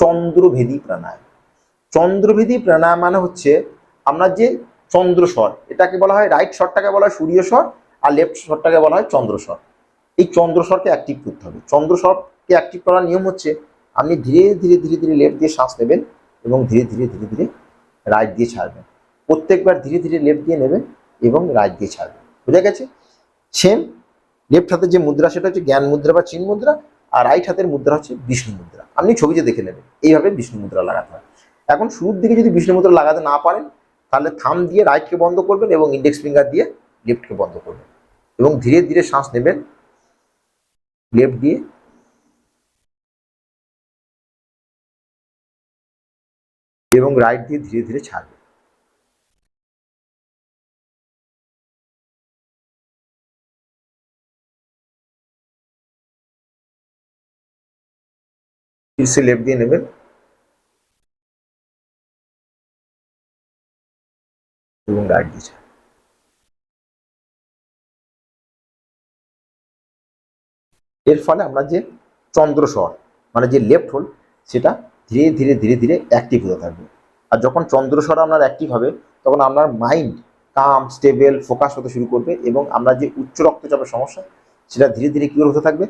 চন্দ্রভেদী প্রাণায়াম। চন্দ্রভেদী প্রাণায়াম মানে হচ্ছে আমরা যে চন্দ্র স্বর, এটাকে বলা হয়, রাইট স্বরটাকে বলা হয় সূর্য স্বর, আর লেফট স্বরটাকে বলা হয় চন্দ্র স্বর। এই চন্দ্র স্বরকে অ্যাক্টিভ করতে হবে। চন্দ্র স্বরকে অ্যাক্টিভ করার নিয়ম হচ্ছে আপনি ধীরে ধীরে ধীরে ধীরে লেফট দিয়ে শ্বাস নেবেন এবং ধীরে ধীরে ধীরে ধীরে রাইট দিয়ে ছাড়বেন। প্রত্যেকবার ধীরে ধীরে লেফট দিয়ে নেবেন এবং রাইট দিয়ে ছাড়বেন। বুঝা গেছে? সেম লেফট হাতের যে মুদ্রা সেটা হচ্ছে জ্ঞান মুদ্রা বা চিন মুদ্রা, আর রাইট হাতের মুদ্রা হচ্ছে বিষ্ণু মুদ্রা। আপনি ছবিতে দেখে নেবেন এইভাবে বিষ্ণু মুদ্রা লাগাতে হয়। এখন শুরুর দিকে যদি বিষ্ণু মুদ্রা লাগাতে না পারেন তাহলে থাম দিয়ে রাইটকে বন্ধ করবেন এবং ইন্ডেক্স ফিঙ্গার দিয়ে লেফটকে বন্ধ করবেন এবং ধীরে ধীরে শ্বাস নেবেন লেফট দিয়ে এবং রাইট দিয়ে ধীরে ধীরে ছাড়বেন। फिर से लेफ्ट দিয়ে নেবেন এবং রাইট দিয়ে ছাড়বেন। এর ফলে আমরা যে চন্দ্র স্বর মানে যে লেফট হোল সেটা ধীরে ধীরে ধীরে ধীরে অ্যাক্টিভ হতে থাকবে। আর যখন চন্দ্র স্বর আপনার অ্যাক্টিভ হবে তখন আপনার মাইন্ড কাম স্টেবল ফোকাস হতে শুরু করবে এবং আমরা যে উচ্চ রক্তচাপের সমস্যা সেটা ধীরে ধীরে কিওর হতে থাকবে।